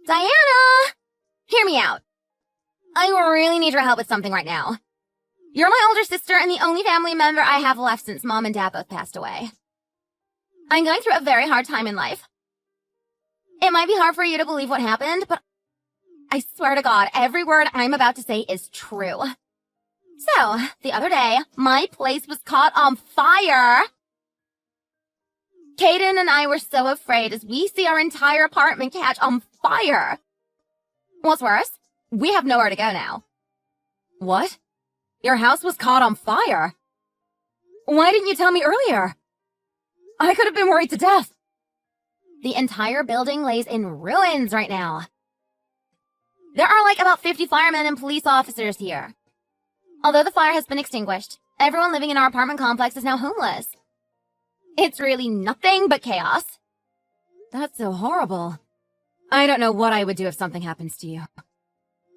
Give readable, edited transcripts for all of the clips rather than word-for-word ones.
Diana! Hear me out. I really need your help with something right now. You're my older sister and the only family member I have left since Mom and Dad both passed away. I'm going through a very hard time in life. It might be hard for you to believe what happened, but I swear to God, every word I'm about to say is true. So, the other day, my place was caught on fire. Kaden and I were so afraid as we see our entire apartment catch on fire. What's worse, we have nowhere to go now. What? Your house was caught on fire? Why didn't you tell me earlier? I could have been worried to death. The entire building lays in ruins right now. There are like about 50 firemen and police officers here. Although the fire has been extinguished, everyone living in our apartment complex is now homeless. It's really nothing but chaos. That's so horrible. I don't know what I would do if something happens to you.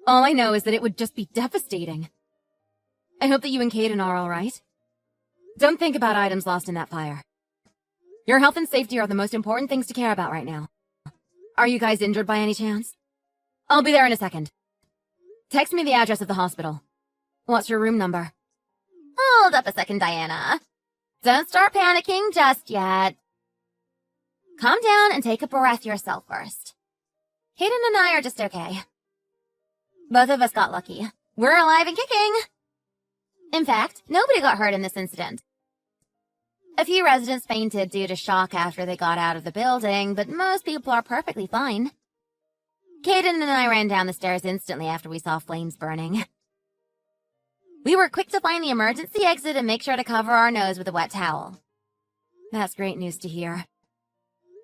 All I know is that it would just be devastating. I hope that you and Kaden are all right. Don't think about items lost in that fire. Your health and safety are the most important things to care about right now. Are you guys injured by any chance? I'll be there in a second. Text me the address of the hospital. What's your room number? Hold up a second, Diana. Don't start panicking just yet. Calm down and take a breath yourself first. Kaden and I are just okay. Both of us got lucky. We're alive and kicking. In fact, nobody got hurt in this incident. A few residents fainted due to shock after they got out of the building, but most people are perfectly fine. Kaden and I ran down the stairs instantly after we saw flames burning. We were quick to find the emergency exit and make sure to cover our nose with a wet towel. That's great news to hear.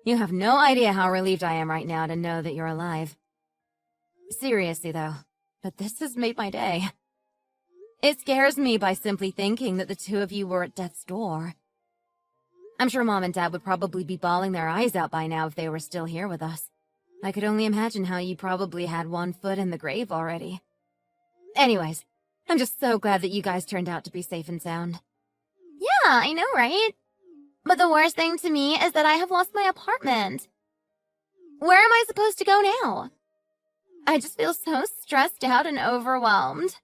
You have no idea how relieved I am right now to know that you're alive. Seriously, though, but this has made my day. It scares me by simply thinking that the two of you were at death's door. I'm sure Mom and Dad would probably be bawling their eyes out by now if they were still here with us. I could only imagine how you probably had one foot in the grave already. Anyways, I'm just so glad that you guys turned out to be safe and sound. Yeah, I know, right? But the worst thing to me is that I have lost my apartment. Where am I supposed to go now? I just feel so stressed out and overwhelmed.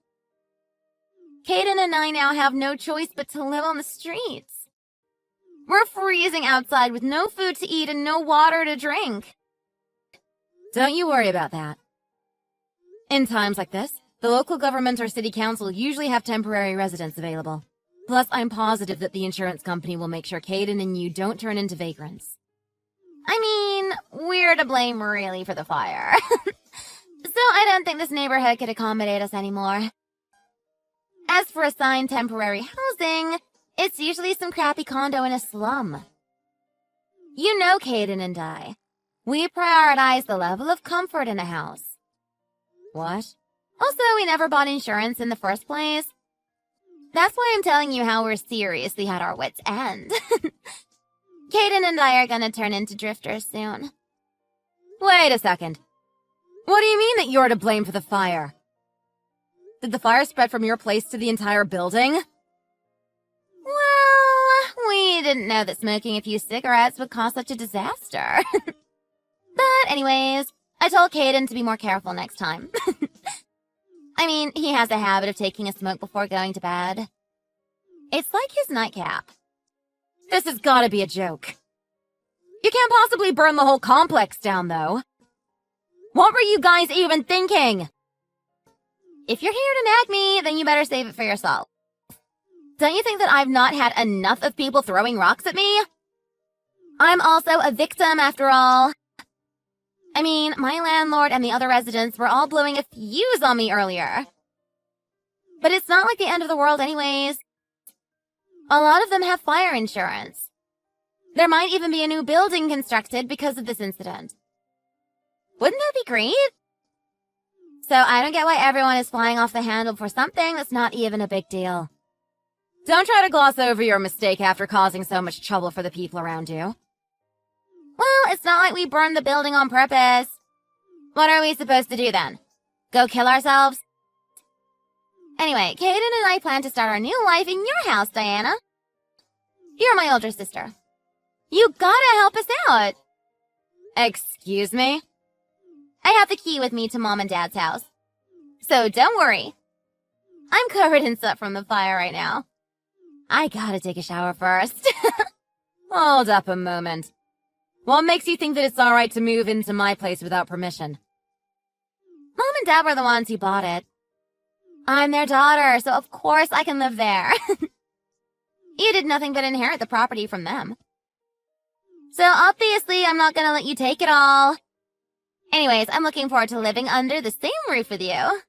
Kaden and I now have no choice but to live on the streets. We're freezing outside with no food to eat and no water to drink. Don't you worry about that. In times like this, the local government or city council usually have temporary residents available. Plus, I'm positive that the insurance company will make sure Kaden and you don't turn into vagrants. I mean, we're to blame really for the fire. So I don't think this neighborhood could accommodate us anymore. As for assigned temporary housing, it's usually some crappy condo in a slum. You know Kaden and I. We prioritize the level of comfort in a house. What? Also, we never bought insurance in the first place. That's why I'm telling you how we're seriously at our wits' end. Kaden and I are gonna turn into drifters soon. Wait a second. What do you mean that you're to blame for the fire? Did the fire spread from your place to the entire building? Well, we didn't know that smoking a few cigarettes would cause such a disaster. But anyways, I told Kaden to be more careful next time. I mean, he has a habit of taking a smoke before going to bed. It's like his nightcap. This has gotta be a joke. You can't possibly burn the whole complex down, though. What were you guys even thinking? If you're here to nag me, then you better save it for yourself. Don't you think that I've not had enough of people throwing rocks at me? I'm also a victim, after all. I mean, my landlord and the other residents were all blowing a fuse on me earlier. But it's not like the end of the world anyways. A lot of them have fire insurance. There might even be a new building constructed because of this incident. Wouldn't that be great? So I don't get why everyone is flying off the handle for something that's not even a big deal. Don't try to gloss over your mistake after causing so much trouble for the people around you. Well, it's not like we burned the building on purpose. What are we supposed to do then? Go kill ourselves? Anyway, Kaden and I plan to start our new life in your house, Diana. You're my older sister. You gotta help us out. Excuse me? I have the key with me to Mom and Dad's house. So don't worry. I'm covered in soot from the fire right now. I gotta take a shower first. Hold up a moment. What makes you think that it's alright to move into my place without permission? Mom and Dad were the ones who bought it. I'm their daughter, so of course I can live there. You did nothing but inherit the property from them. So obviously I'm not gonna let you take it all. Anyways, I'm looking forward to living under the same roof with you.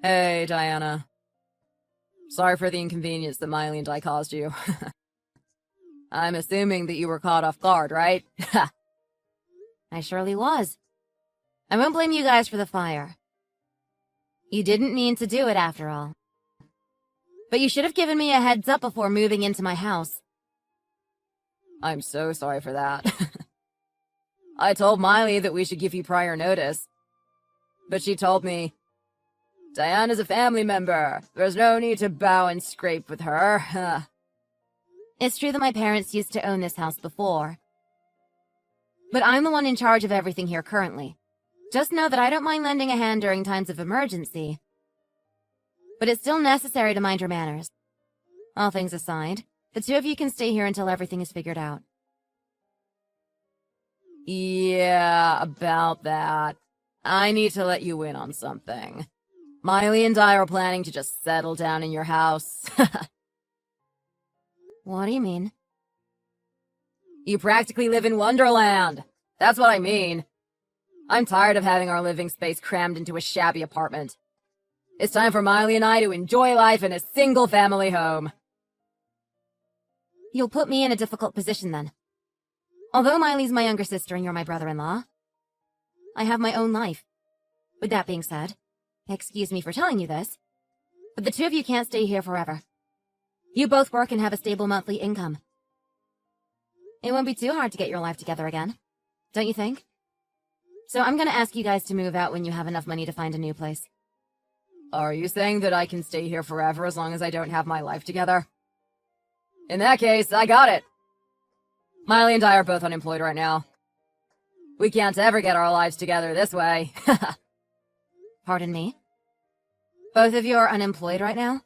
Hey, Diana. Sorry for the inconvenience that Miley and I caused you. I'm assuming that you were caught off guard, right? I surely was. I won't blame you guys for the fire. You didn't mean to do it after all. But you should have given me a heads up before moving into my house. I'm so sorry for that. I told Miley that we should give you prior notice. But she told me, Diana's a family member. There's no need to bow and scrape with her. It's true that my parents used to own this house before. But I'm the one in charge of everything here currently. Just know that I don't mind lending a hand during times of emergency. But it's still necessary to mind your manners. All things aside, the two of you can stay here until everything is figured out. Yeah, about that. I need to let you in on something. Miley and I are planning to just settle down in your house. What do you mean? You practically live in Wonderland. That's what I mean. I'm tired of having our living space crammed into a shabby apartment. It's time for Miley and I to enjoy life in a single-family home. You'll put me in a difficult position then. Although Miley's my younger sister and you're my brother-in-law, I have my own life. With that being said, excuse me for telling you this, but the two of you can't stay here forever. You both work and have a stable monthly income. It won't be too hard to get your life together again, don't you think? So I'm gonna ask you guys to move out when you have enough money to find a new place. Are you saying that I can stay here forever as long as I don't have my life together? In that case, I got it. Miley and I are both unemployed right now. We can't ever get our lives together this way. Pardon me? Both of you are unemployed right now?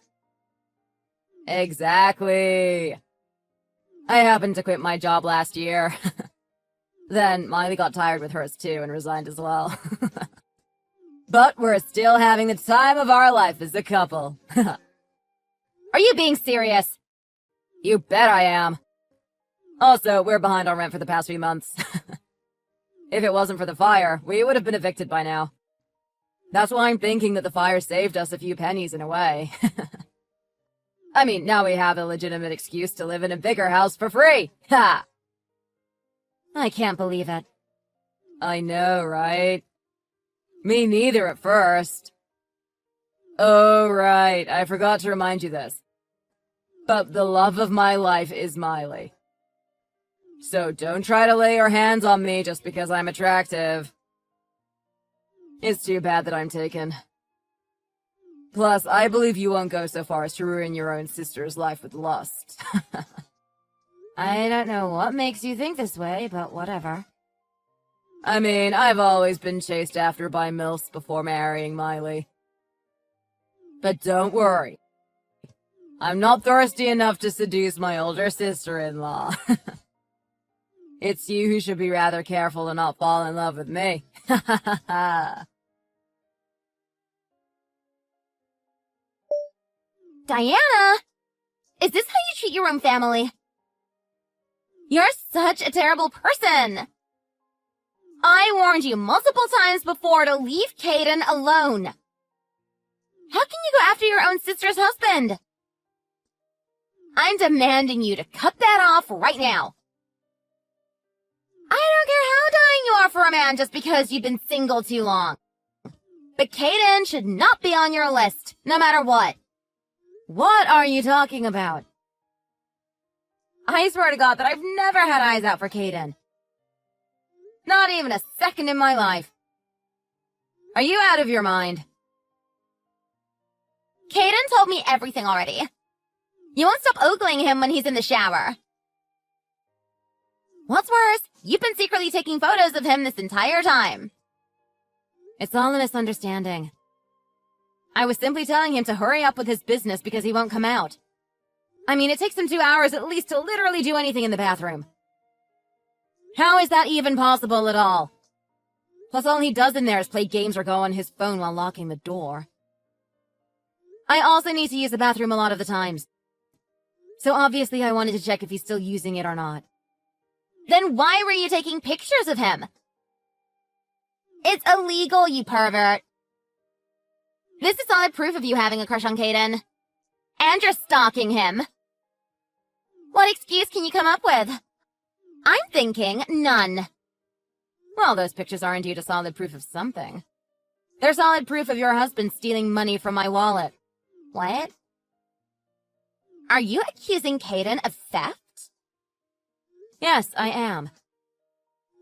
Exactly. I happened to quit my job last year. Then Miley got tired with hers too and resigned as well. But we're still having the time of our life as a couple. Are you being serious? You bet I am. Also, we're behind on rent for the past few months. If it wasn't for the fire, we would have been evicted by now. That's why I'm thinking that the fire saved us a few pennies in a way. I mean, now we have a legitimate excuse to live in a bigger house for free. Ha! I can't believe it. I know, right? Me neither at first. Oh, right. I forgot to remind you this. But the love of my life is Miley. So don't try to lay your hands on me just because I'm attractive. It's too bad that I'm taken. Plus, I believe you won't go so far as to ruin your own sister's life with lust. I don't know what makes you think this way, but whatever. I mean, I've always been chased after by MILFs before marrying Miley. But don't worry. I'm not thirsty enough to seduce my older sister-in-law. It's you who should be rather careful to not fall in love with me. Diana! Is this how you treat your own family? You're such a terrible person! I warned you multiple times before to leave Caden alone. How can you go after your own sister's husband? I'm demanding you to cut that off right now. I don't care how dying you are for a man just because you've been single too long. But Caden should not be on your list, no matter what. What are you talking about? I swear to God that I've never had eyes out for Caden. Not even a second in my life. Are you out of your mind? Caden told me everything already. You won't stop ogling him when he's in the shower. What's worse, you've been secretly taking photos of him this entire time. It's all a misunderstanding. I was simply telling him to hurry up with his business because he won't come out. I mean, it takes him 2 hours at least to literally do anything in the bathroom. How is that even possible at all? Plus, all he does in there is play games or go on his phone while locking the door. I also need to use the bathroom a lot of the times. So obviously I wanted to check if he's still using it or not. Then why were you taking pictures of him? It's illegal, you pervert. This is solid proof of you having a crush on Caden. And you're stalking him. What excuse can you come up with? I'm thinking none. Well, those pictures are indeed a solid proof of something. They're solid proof of your husband stealing money from my wallet. What? Are you accusing Caden of theft? Yes, I am.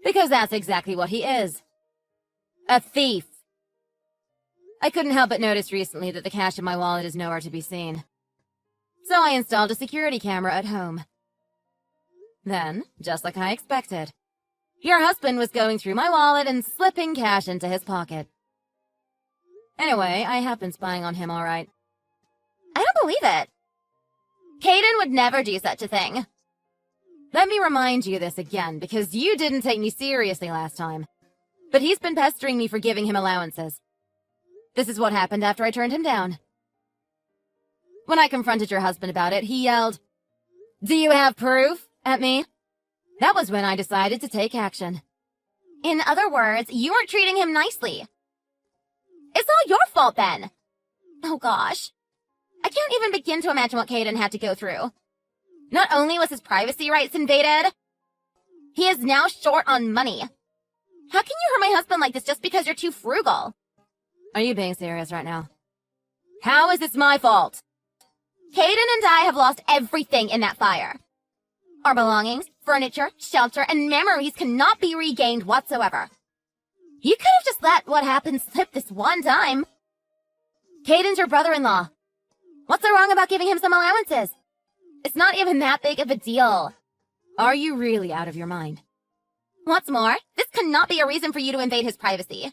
Because that's exactly what he is. A thief. I couldn't help but notice recently that the cash in my wallet is nowhere to be seen. So I installed a security camera at home. Then, just like I expected, your husband was going through my wallet and slipping cash into his pocket. Anyway, I have been spying on him all right. I don't believe it. Caden would never do such a thing. Let me remind you this again, because you didn't take me seriously last time. But he's been pestering me for giving him allowances. This is what happened after I turned him down. When I confronted your husband about it, he yelled, "Do you have proof?" at me. That was when I decided to take action. In other words, you weren't treating him nicely. It's all your fault then. Oh gosh. I can't even begin to imagine what Caden had to go through. Not only was his privacy rights invaded, he is now short on money. How can you hurt my husband like this just because you're too frugal? Are you being serious right now? How is this my fault? Caden and I have lost everything in that fire. Our belongings, furniture, shelter, and memories cannot be regained whatsoever. You could have just let what happened slip this one time. Caden's your brother-in-law. What's so wrong about giving him some allowances? It's not even that big of a deal. Are you really out of your mind? What's more, this cannot be a reason for you to invade his privacy.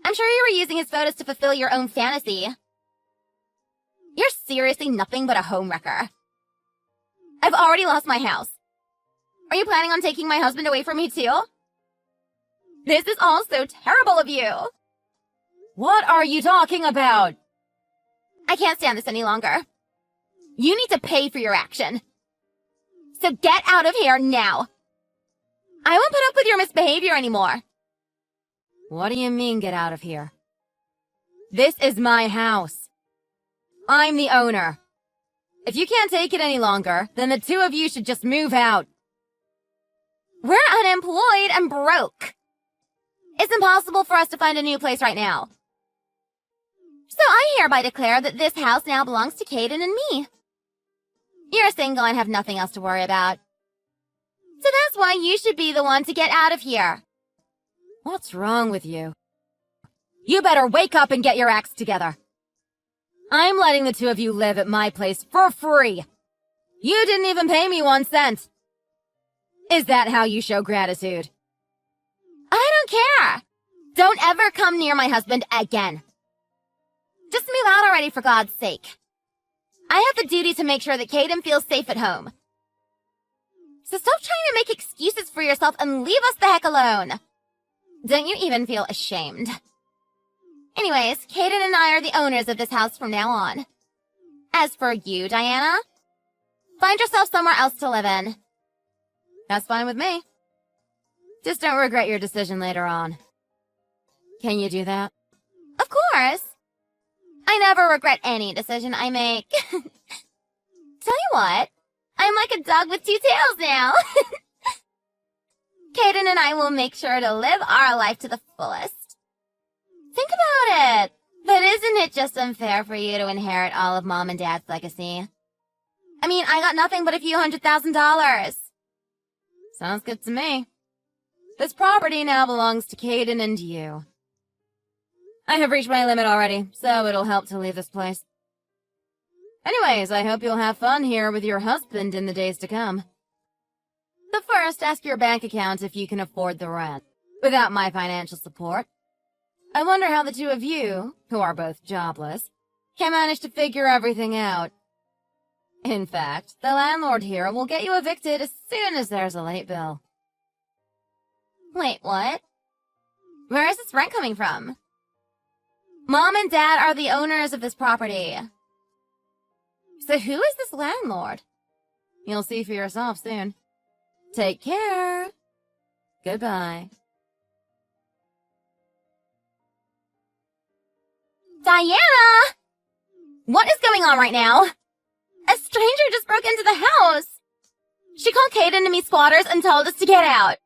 I'm sure you were using his photos to fulfill your own fantasy. You're seriously nothing but a homewrecker. I've already lost my house. Are you planning on taking my husband away from me too? This is all so terrible of you. What are you talking about? I can't stand this any longer. You need to pay for your action. So get out of here now. I won't put up with your misbehavior anymore. What do you mean, get out of here? This is my house. I'm the owner. If you can't take it any longer, then the two of you should just move out. We're unemployed and broke. It's impossible for us to find a new place right now. So I hereby declare that this house now belongs to Caden and me. You're single and have nothing else to worry about. So that's why you should be the one to get out of here. What's wrong with you? You better wake up and get your acts together. I'm letting the two of you live at my place for free. You didn't even pay me 1 cent. Is that how you show gratitude? I don't care. Don't ever come near my husband again. Just move out already, for God's sake. I have the duty to make sure that Caden feels safe at home. So stop trying to make excuses for yourself and leave us the heck alone. Don't you even feel ashamed? Anyways, Caden and I are the owners of this house from now on. As for you, Diana, find yourself somewhere else to live in. That's fine with me. Just don't regret your decision later on. Can you do that? Of course. I never regret any decision I make. Tell you what, I'm like a dog with 2 tails now. Caden and I will make sure to live our life to the fullest. Think about it. But isn't it just unfair for you to inherit all of Mom and Dad's legacy? I mean, I got nothing but a few $100,000. Sounds good to me. This property now belongs to Caden and you. I have reached my limit already, so it'll help to leave this place. Anyways, I hope you'll have fun here with your husband in the days to come. But first, ask your bank account if you can afford the rent. Without my financial support, I wonder how the two of you, who are both jobless, can manage to figure everything out. In fact, the landlord here will get you evicted as soon as there's a late bill. Wait, what? Where is this rent coming from? Mom and Dad are the owners of this property. So who is this landlord? You'll see for yourself soon. Take care. Goodbye. Diana! What is going on right now? A stranger just broke into the house. She called Kate and me squatters and told us to get out.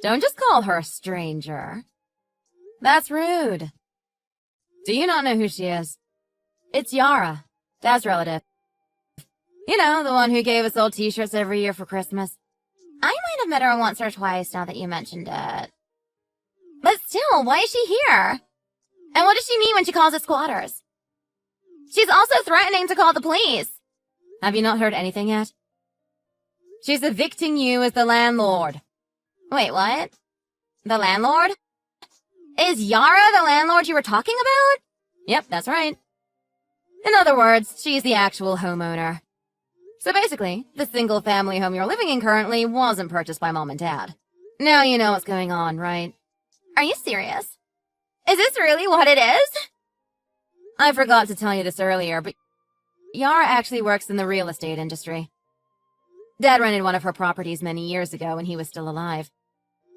Don't just call her a stranger. That's rude. Do you not know who she is? It's Yara, Dad's relative. You know, the one who gave us old t-shirts every year for Christmas. I might have met her once or twice now that you mentioned it. But still, why is she here? And what does she mean when she calls us squatters? She's also threatening to call the police. Have you not heard anything yet? She's evicting you as the landlord. Wait, what? The landlord? Is Yara the landlord you were talking about? Yep, that's right. In other words, she's the actual homeowner. So basically, the single-family home you're living in currently wasn't purchased by Mom and Dad. Now you know what's going on, right? Are you serious? Is this really what it is? I forgot to tell you this earlier, but Yara actually works in the real estate industry. Dad rented one of her properties many years ago when he was still alive.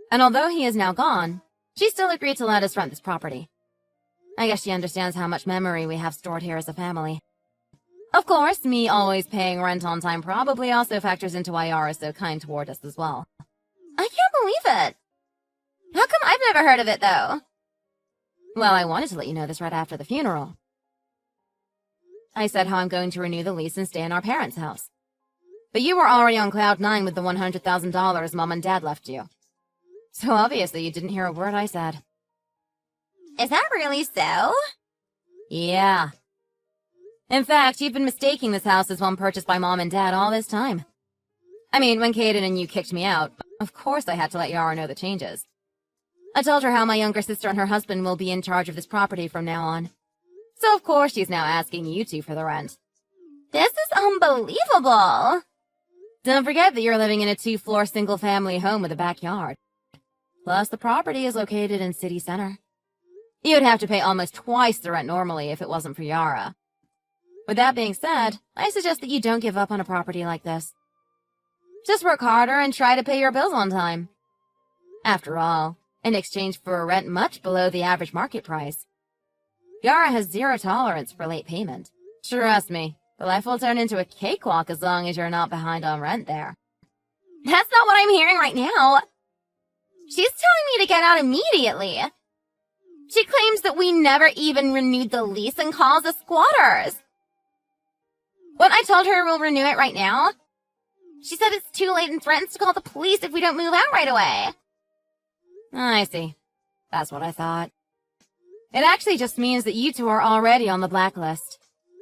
And although he is now gone, she still agreed to let us rent this property. I guess she understands how much memory we have stored here as a family. Of course, me always paying rent on time probably also factors into why Yara is so kind toward us as well. I can't believe it. How come I've never heard of it, though? Well, I wanted to let you know this right after the funeral. I said how I'm going to renew the lease and stay in our parents' house. But you were already on cloud 9 with the $100,000 Mom and Dad left you. So obviously you didn't hear a word I said. Is that really so? Yeah. In fact, you've been mistaking this house as one purchased by Mom and Dad all this time. I mean, when Kaden and you kicked me out, of course I had to let Yara know the changes. I told her how my younger sister and her husband will be in charge of this property from now on. So of course she's now asking you two for the rent. This is unbelievable! Don't forget that you're living in a 2-floor single-family home with a backyard. Plus, the property is located in city center. You'd have to pay almost twice the rent normally if it wasn't for Yara. With that being said, I suggest that you don't give up on a property like this. Just work harder and try to pay your bills on time. After all, in exchange for a rent much below the average market price, Yara has zero tolerance for late payment. Trust me, the life will turn into a cakewalk as long as you're not behind on rent there. That's not what I'm hearing right now. She's telling me to get out immediately. She claims that we never even renewed the lease and calls us squatters. When I told her we'll renew it right now, she said it's too late and threatens to call the police if we don't move out right away. I see. That's what I thought. It actually just means that you two are already on the blacklist.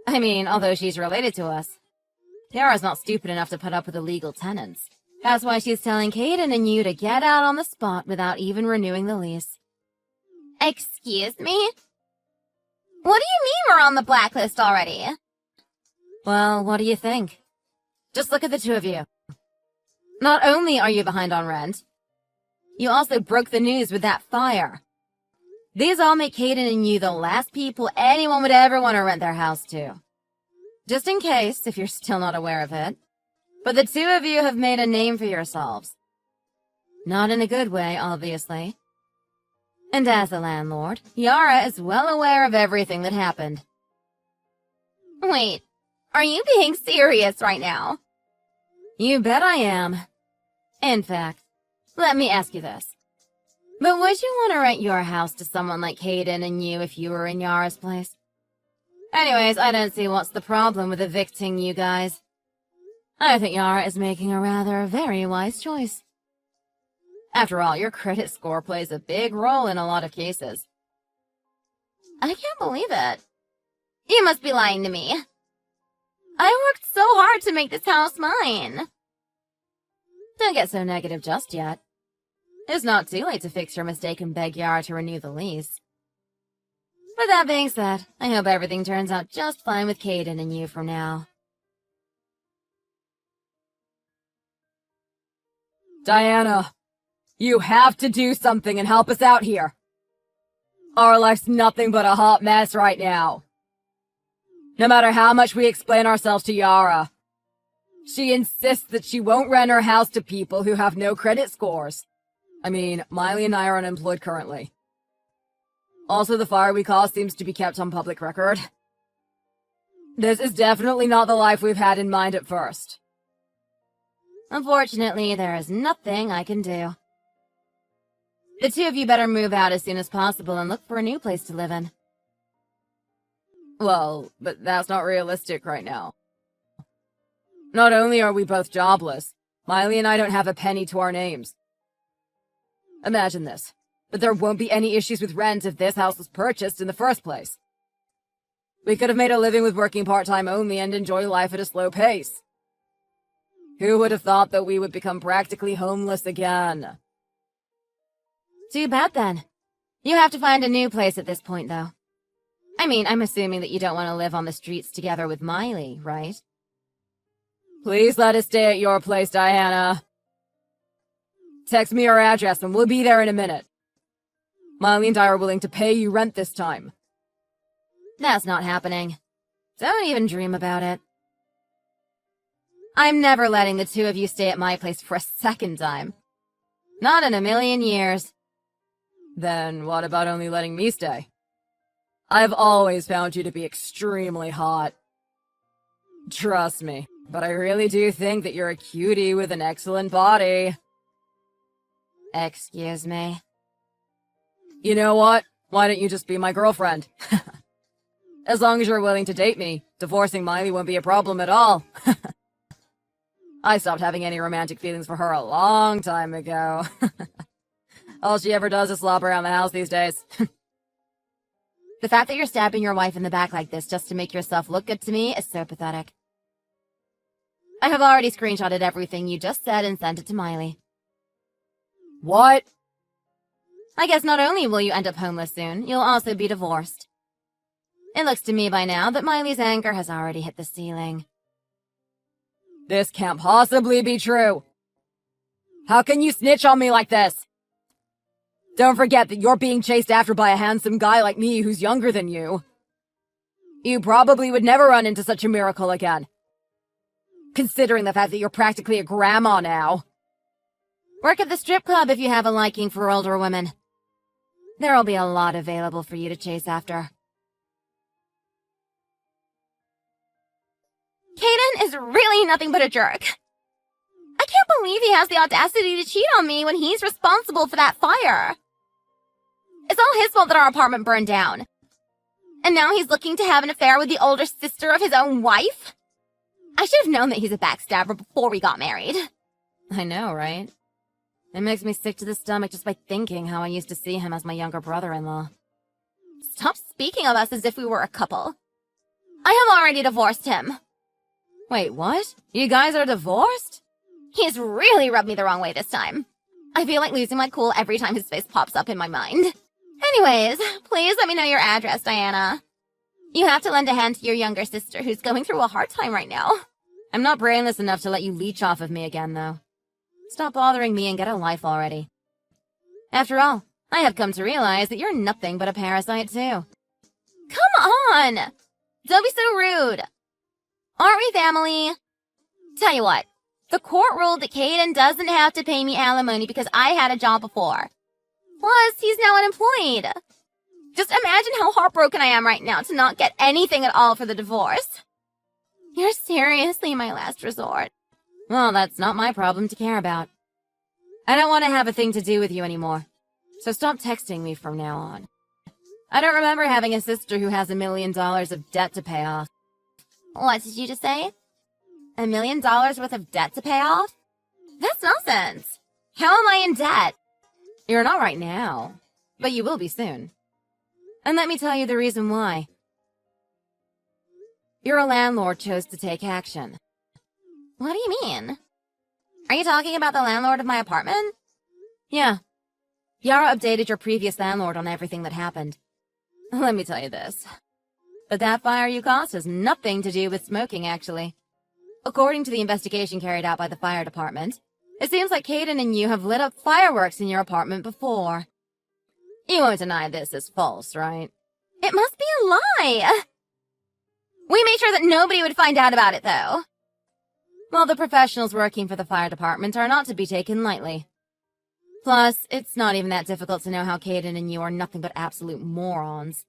I mean, although she's related to us. Yara's not stupid enough to put up with illegal tenants. That's why she's telling Kaden and you to get out on the spot without even renewing the lease. Excuse me? What do you mean we're on the blacklist already? Well, what do you think? Just look at the two of you. Not only are you behind on rent, you also broke the news with that fire. These all make Kaden and you the last people anyone would ever want to rent their house to. Just in case, if you're still not aware of it. But the two of you have made a name for yourselves. Not in a good way, obviously. And as the landlord, Yara is well aware of everything that happened. Wait, are you being serious right now? You bet I am. In fact, let me ask you this. But would you want to rent your house to someone like Kaden and you if you were in Yara's place? Anyways, I don't see what's the problem with evicting you guys. I think Yara is making a rather very wise choice. After all, your credit score plays a big role in a lot of cases. I can't believe it. You must be lying to me. I worked so hard to make this house mine. Don't get so negative just yet. It's not too late to fix your mistake and beg Yara to renew the lease. With that being said, I hope everything turns out just fine with Caden and you from now. Diana, you have to do something and help us out here. Our life's nothing but a hot mess right now. No matter how much we explain ourselves to Yara, she insists that she won't rent her house to people who have no credit scores. I mean, Miley and I are unemployed currently. Also, the fire we caused seems to be kept on public record. This is definitely not the life we've had in mind at first. Unfortunately, there is nothing I can do. The two of you better move out as soon as possible and look for a new place to live in. Well, but that's not realistic right now. Not only are we both jobless, Miley and I don't have a penny to our names. Imagine this, but there won't be any issues with rent if this house was purchased in the first place. We could have made a living with working part-time only and enjoy life at a slow pace. Who would have thought that we would become practically homeless again? Too bad then. You have to find a new place at this point, though. I mean, I'm assuming that you don't want to live on the streets together with Miley, right? Please let us stay at your place, Diana. Text me your address and we'll be there in a minute. Miley and I are willing to pay you rent this time. That's not happening. Don't even dream about it. I'm never letting the two of you stay at my place for a second time. Not in a million years. Then what about only letting me stay? I've always found you to be extremely hot. Trust me, but I really do think that you're a cutie with an excellent body. Excuse me? You know what? Why don't you just be my girlfriend? As long as you're willing to date me, divorcing Miley won't be a problem at all. I stopped having any romantic feelings for her a long time ago. All she ever does is slop around the house these days. The fact that you're stabbing your wife in the back like this just to make yourself look good to me is so pathetic. I have already screenshotted everything you just said and sent it to Miley. What? I guess not only will you end up homeless soon, you'll also be divorced. It looks to me by now that Miley's anger has already hit the ceiling. This can't possibly be true. How can you snitch on me like this? Don't forget that you're being chased after by a handsome guy like me who's younger than you. You probably would never run into such a miracle again. Considering the fact that you're practically a grandma now. Work at the strip club if you have a liking for older women. There'll be a lot available for you to chase after. Caden is really nothing but a jerk. I can't believe he has the audacity to cheat on me when he's responsible for that fire. It's all his fault that our apartment burned down. And now he's looking to have an affair with the older sister of his own wife? I should have known that he's a backstabber before we got married. I know, right? It makes me sick to the stomach just by thinking how I used to see him as my younger brother-in-law. Stop speaking of us as if we were a couple. I have already divorced him. Wait, what? You guys are divorced? He's really rubbed me the wrong way this time. I feel like losing my cool every time his face pops up in my mind. Anyways, please let me know your address, Diana. You have to lend a hand to your younger sister who's going through a hard time right now. I'm not brainless enough to let you leech off of me again, though. Stop bothering me and get a life already. After all, I have come to realize that you're nothing but a parasite, too. Come on! Don't be so rude. Aren't we family? Tell you what, the court ruled that Caden doesn't have to pay me alimony because I had a job before. Plus, he's now unemployed. Just imagine how heartbroken I am right now to not get anything at all for the divorce. You're seriously my last resort. Well, that's not my problem to care about. I don't want to have a thing to do with you anymore, so stop texting me from now on. I don't remember having a sister who has $1 million of debt to pay off. What did you just say? $1 million worth of debt to pay off? That's nonsense. How am I in debt? You're not right now, but you will be soon. And let me tell you the reason why. Your landlord chose to take action. What do you mean? Are you talking about the landlord of my apartment? Yeah. Yara updated your previous landlord on everything that happened. Let me tell you this. But that fire you caused has nothing to do with smoking, actually. According to the investigation carried out by the fire department, it seems like Caden and you have lit up fireworks in your apartment before. You won't deny this is false, right? It must be a lie! We made sure that nobody would find out about it, though. Well, the professionals working for the fire department are not to be taken lightly. Plus, it's not even that difficult to know how Caden and you are nothing but absolute morons.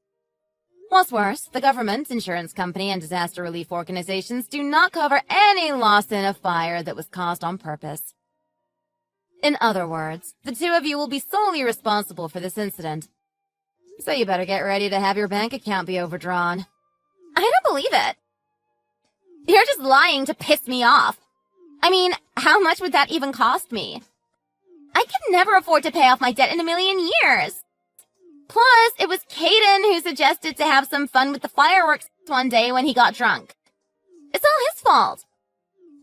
What's worse, the government, insurance company, and disaster relief organizations do not cover any loss in a fire that was caused on purpose. In other words, the two of you will be solely responsible for this incident. So you better get ready to have your bank account be overdrawn. I don't believe it. You're just lying to piss me off. I mean, how much would that even cost me? I could never afford to pay off my debt in a million years. Plus, it was Caden who suggested to have some fun with the fireworks one day when he got drunk. It's all his fault.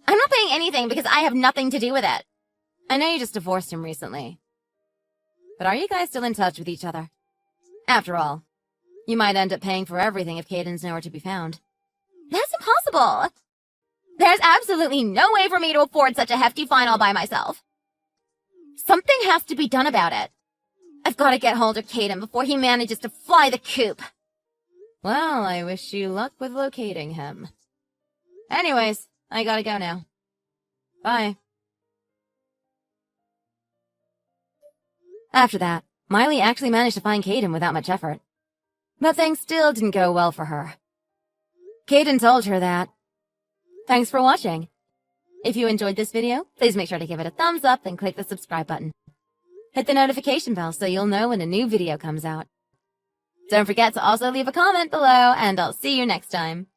I'm not paying anything because I have nothing to do with it. I know you just divorced him recently. But are you guys still in touch with each other? After all, you might end up paying for everything if Caden's nowhere to be found. That's impossible. There's absolutely no way for me to afford such a hefty fine all by myself. Something has to be done about it. I've got to get hold of Caden before he manages to fly the coop. Well, I wish you luck with locating him. Anyways, I gotta go now. Bye. After that, Miley actually managed to find Caden without much effort. But things still didn't go well for her. Caden told her that. Thanks for watching. If you enjoyed this video, please make sure to give it a thumbs up and click the subscribe button. Hit the notification bell so you'll know when a new video comes out. Don't forget to also leave a comment below, and I'll see you next time.